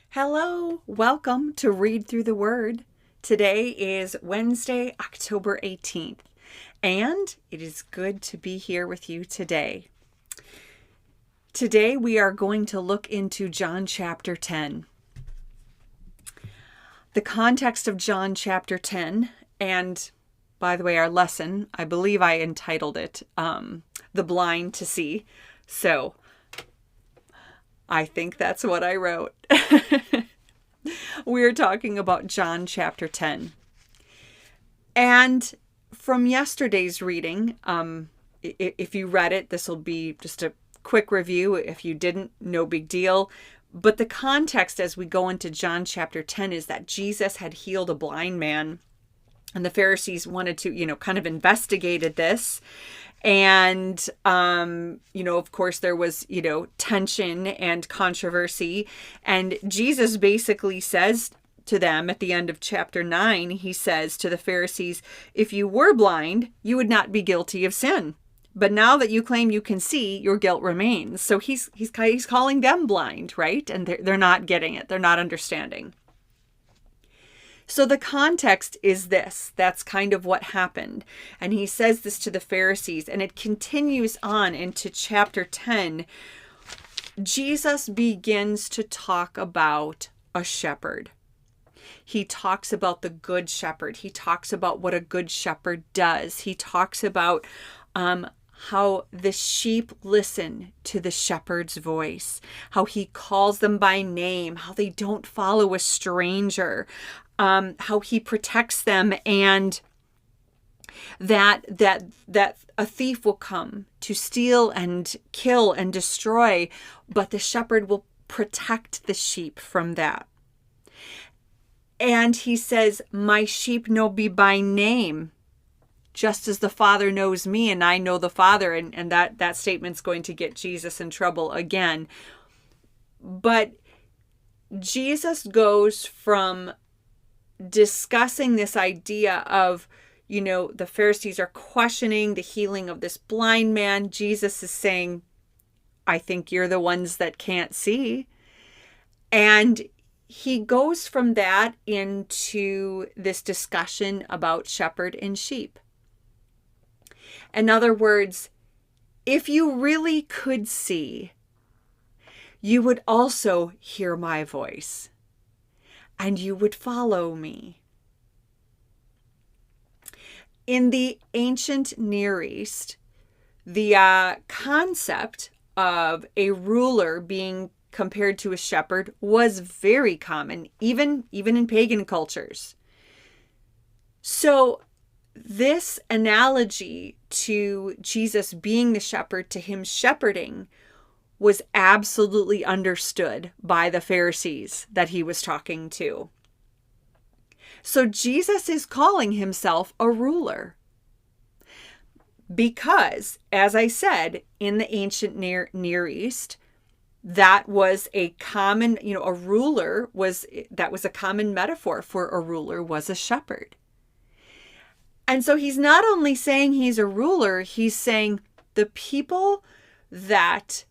Hello, welcome to Read Through the Word. Today is Wednesday, October 18th, and it is good to be here with you today. Today we are going to look into John chapter 10. The context of John chapter 10, and by the way, our lesson, I believe I entitled it, The Blind to See. So I think that's what I wrote. We're talking about John chapter 10. And from yesterday's reading, if you read it, this will be just a quick review. If you didn't, no big deal. But the context as we go into John chapter 10 is that Jesus had healed a blind man. And the Pharisees wanted to, kind of investigated this. And, of course, there was, tension and controversy. And Jesus basically says to them at the end of chapter 9, he says to the Pharisees, if you were blind, you would not be guilty of sin. But now that you claim you can see, your guilt remains. So he's calling them blind, right? And they're not getting it. They're not understanding. So the context is this. That's kind of what happened. And he says this to the Pharisees, and it continues on into chapter 10. Jesus begins to talk about a shepherd. He talks about the good shepherd. He talks about what a good shepherd does. He talks about how the sheep listen to the shepherd's voice, how he calls them by name, how they don't follow a stranger, how he protects them, and that a thief will come to steal and kill and destroy, but the shepherd will protect the sheep from that. And he says, my sheep know me by name, just as the Father knows me and I know the Father. And that statement's going to get Jesus in trouble again. But Jesus goes from discussing this idea of, the Pharisees are questioning the healing of this blind man. Jesus is saying, I think you're the ones that can't see. And he goes from that into this discussion about shepherd and sheep. In other words, if you really could see, you would also hear my voice, and you would follow me. In the ancient Near East, the concept of a ruler being compared to a shepherd was very common, even in pagan cultures. So this analogy to Jesus being the shepherd, to him shepherding, was absolutely understood by the Pharisees that he was talking to. So Jesus is calling himself a ruler. Because, as I said, in the ancient Near East, that was a common, a ruler was a common metaphor for a ruler was a shepherd. And so he's not only saying he's a ruler, he's saying the people that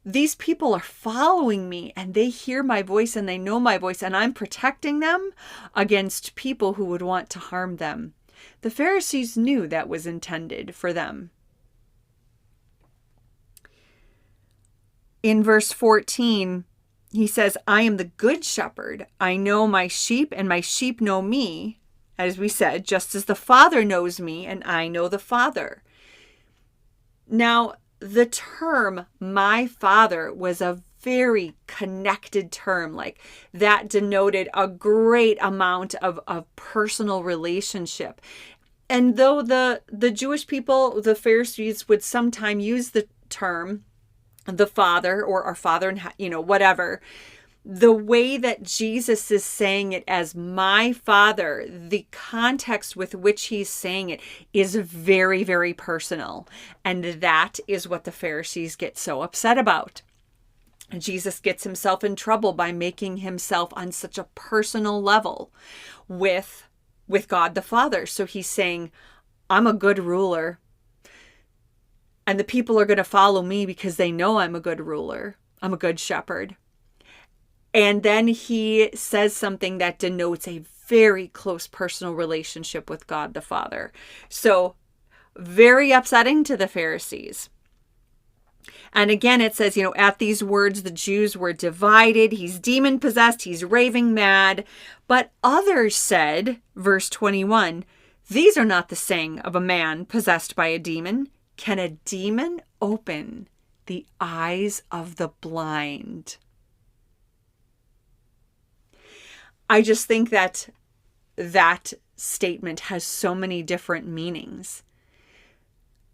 these people are following me and they hear my voice and they know my voice, and I'm protecting them against people who would want to harm them. The Pharisees knew that was intended for them. In verse 14, he says, I am the good shepherd. I know my sheep and my sheep know me, as we said, just as the Father knows me and I know the Father. Now, the term my Father was a very connected term. Like, that denoted a great amount of personal relationship. And though the Jewish people, the Pharisees, would sometimes use the term the Father or our Father, and whatever, the way that Jesus is saying it as my Father, the context with which he's saying it is very, very personal. And that is what the Pharisees get so upset about. And Jesus gets himself in trouble by making himself on such a personal level with God the Father. So he's saying, I'm a good ruler. And the people are going to follow me because they know I'm a good ruler. I'm a good shepherd. And then he says something that denotes a very close personal relationship with God the Father. So very upsetting to the Pharisees. And again, it says, at these words, the Jews were divided. He's demon possessed. He's raving mad. But others said, verse 21, these are not the saying of a man possessed by a demon. Can a demon open the eyes of the blind? I just think that statement has so many different meanings.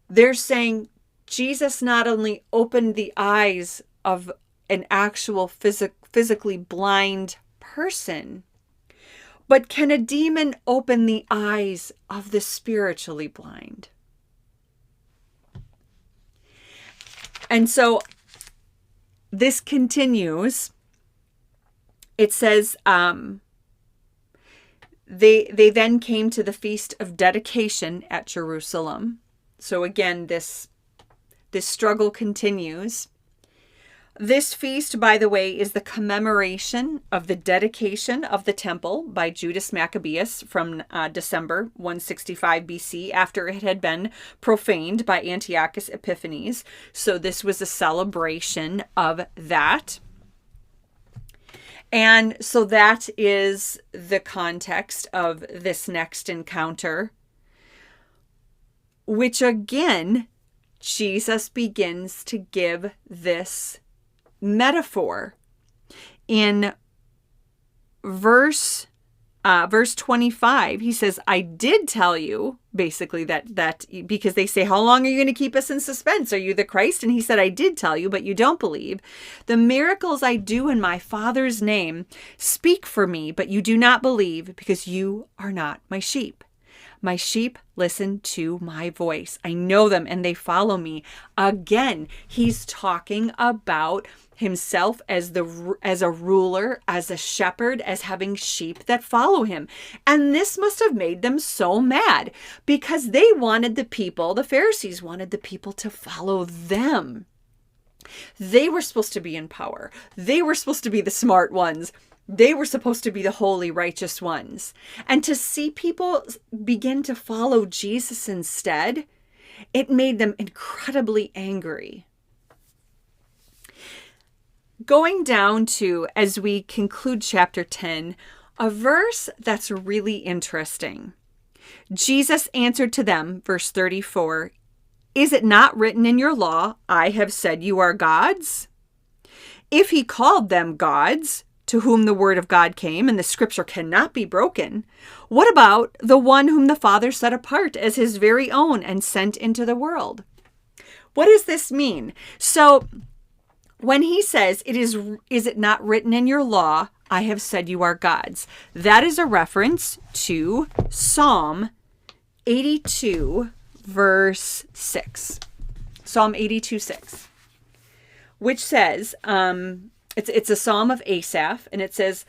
They're saying Jesus not only opened the eyes of an actual physically blind person, but can a demon open the eyes of the spiritually blind? And so this continues. It says, they then came to the feast of dedication at Jerusalem. So again, this struggle continues. This feast, by the way, is the commemoration of the dedication of the temple by Judas Maccabeus from December 165 BC, after it had been profaned by Antiochus Epiphanes. So this was a celebration of that. And so that is the context of this next encounter, which again, Jesus begins to give this metaphor in verse 25. He says, I did tell you, basically, that because they say, how long are you going to keep us in suspense? Are you the Christ? And he said, I did tell you, but you don't believe. The miracles I do in my Father's name speak for me, but you do not believe because you are not my sheep. My sheep listen to my voice. I know them and they follow me. Again, he's talking about himself as a ruler, as a shepherd, as having sheep that follow him. And this must have made them so mad because they wanted the Pharisees wanted the people to follow them. They were supposed to be in power. They were supposed to be the smart ones. They were supposed to be the holy, righteous ones. And to see people begin to follow Jesus instead, it made them incredibly angry. Going down to, as we conclude chapter 10, a verse that's really interesting. Jesus answered to them, verse 34, is it not written in your law, I have said you are gods? If he called them gods, to whom the word of God came, and the scripture cannot be broken, what about the one whom the Father set apart as his very own and sent into the world? What does this mean? So when he says, is it not written in your law, I have said you are gods? That is a reference to Psalm 82, verse 6. Psalm 82, 6, which says, it's a psalm of Asaph, and it says,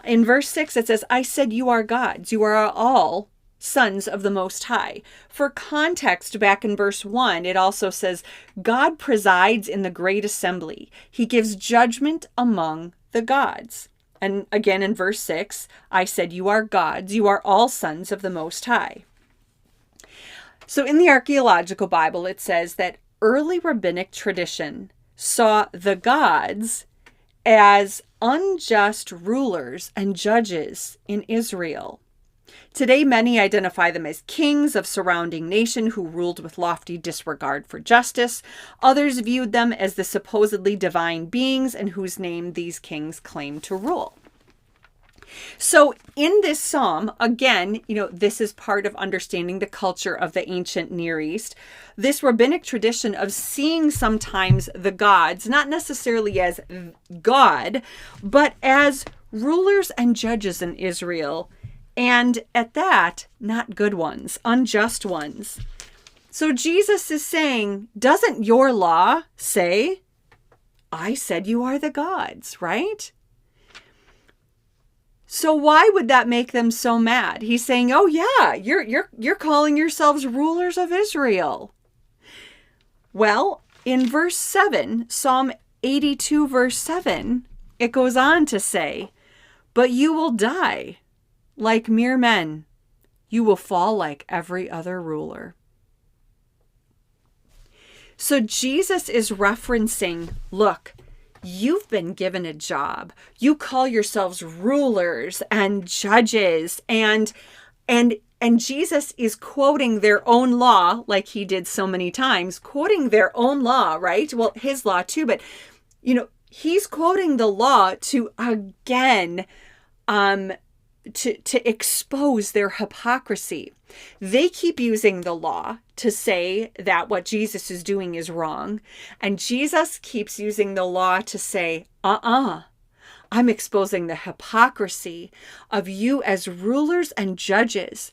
in verse 6, it says, I said you are gods. You are all sons of the Most High. For context, back in verse 1, it also says, God presides in the great assembly. He gives judgment among the gods. And again, in verse 6, I said you are gods. You are all sons of the Most High. So in the archaeological Bible, it says that early rabbinic tradition saw the gods as unjust rulers and judges in Israel. Today, many identify them as kings of surrounding nation who ruled with lofty disregard for justice. Others viewed them as the supposedly divine beings in whose name these kings claimed to rule. So in this psalm, again, this is part of understanding the culture of the ancient Near East. This rabbinic tradition of seeing sometimes the gods, not necessarily as God, but as rulers and judges in Israel. And at that, not good ones, unjust ones. So Jesus is saying, doesn't your law say, I said you are the gods, right? So why would that make them so mad? He's saying, "Oh yeah, you're calling yourselves rulers of Israel." Well, in verse 7, Psalm 82 verse 7, it goes on to say, "But you will die like mere men. You will fall like every other ruler." So Jesus is referencing, look, you've been given a job. You call yourselves rulers and judges, and Jesus is quoting their own law, like he did so many times, quoting their own law, right? Well, his law too, but he's quoting the law to again to expose their hypocrisy. They keep using the law to say that what Jesus is doing is wrong. And Jesus keeps using the law to say, I'm exposing the hypocrisy of you as rulers and judges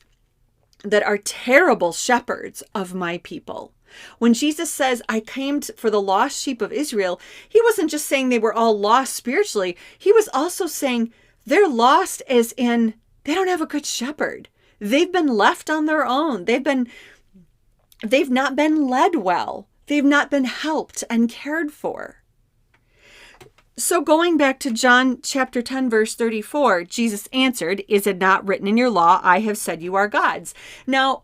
that are terrible shepherds of my people. When Jesus says, I came for the lost sheep of Israel, he wasn't just saying they were all lost spiritually. He was also saying they're lost as in they don't have a good shepherd. They've been left on their own. They've not been led well. They've not been helped and cared for. So going back to John chapter 10, verse 34, Jesus answered, "Is it not written in your law, I have said you are gods?" Now,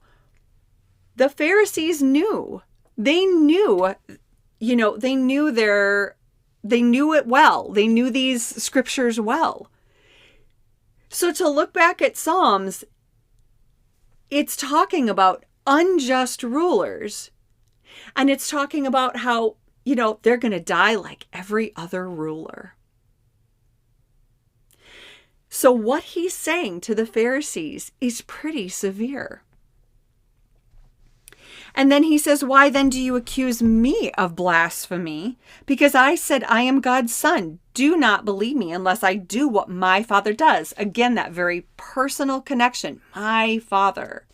the Pharisees knew. They knew it well. They knew these scriptures well. So to look back at Psalms, it's talking about unjust rulers. And it's talking about how, they're going to die like every other ruler. So what he's saying to the Pharisees is pretty severe. And then he says, "Why then do you accuse me of blasphemy? Because I said I am God's son. Do not believe me unless I do what my Father does." Again, that very personal connection. My Father.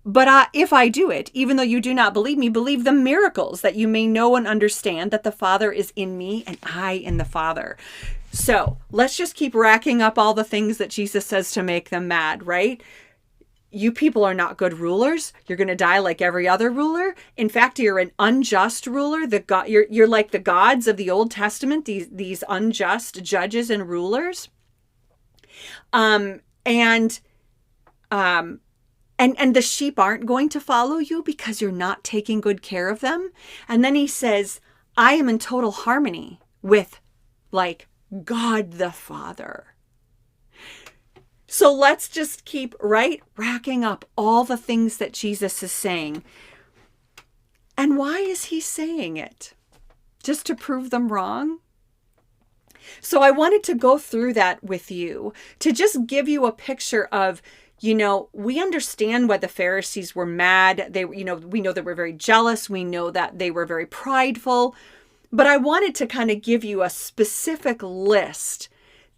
"But if I do it, even though you do not believe me, believe the miracles, that you may know and understand that the Father is in me and I in the Father." So let's just keep racking up all the things that Jesus says to make them mad, right? You people are not good rulers. You're going to die like every other ruler. In fact, you're an unjust ruler. You're like the gods of the Old Testament, these unjust judges and rulers. And the sheep aren't going to follow you because you're not taking good care of them. And then he says, I am in total harmony with God the Father. So let's just keep racking up all the things that Jesus is saying. And why is he saying it? Just to prove them wrong? So I wanted to go through that with you to just give you a picture of, we understand why the Pharisees were mad. We know they were very jealous. We know that they were very prideful. But I wanted to kind of give you a specific list.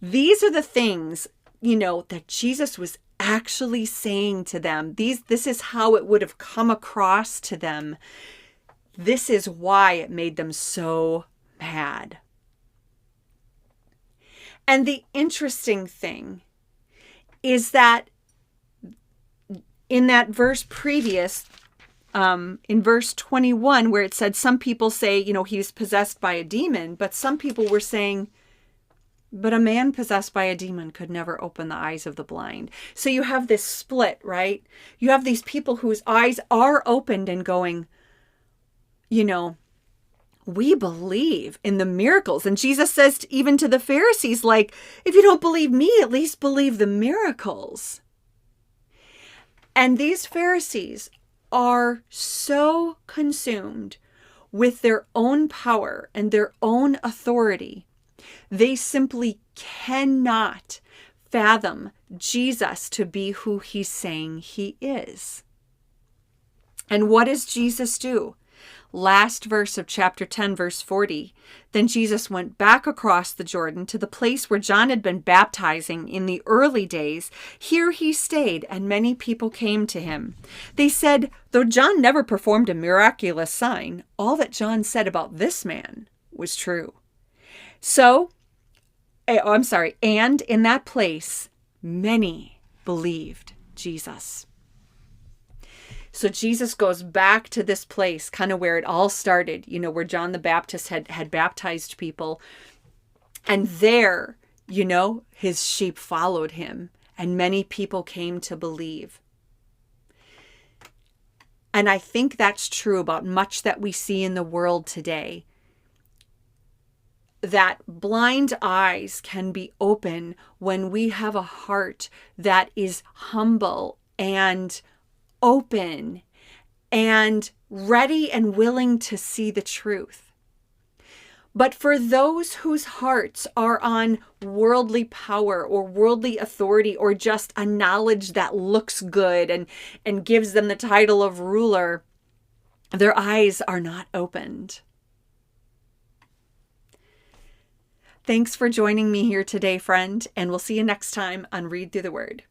These are the things that Jesus was actually saying to them. This is how it would have come across to them. This is why it made them so mad. And the interesting thing is that in that verse previous, in verse 21, where it said some people say, he's possessed by a demon, but some people were saying, but a man possessed by a demon could never open the eyes of the blind. So you have this split, right? You have these people whose eyes are opened and going, we believe in the miracles. And Jesus says even to the Pharisees, if you don't believe me, at least believe the miracles. And these Pharisees are so consumed with their own power and their own authority. They simply cannot fathom Jesus to be who he's saying he is. And what does Jesus do? Last verse of chapter 10, verse 40. Then Jesus went back across the Jordan to the place where John had been baptizing in the early days. Here he stayed, and many people came to him. They said, though John never performed a miraculous sign, all that John said about this man was true. So, I'm sorry. And in that place, many believed Jesus. So Jesus goes back to this place, kind of where it all started, where John the Baptist had baptized people. And there, his sheep followed him, and many people came to believe. And I think that's true about much that we see in the world today. That blind eyes can be open when we have a heart that is humble and open and ready and willing to see the truth. But for those whose hearts are on worldly power or worldly authority or just a knowledge that looks good and gives them the title of ruler, their eyes are not opened. Thanks for joining me here today, friend, and we'll see you next time on Read Through the Word.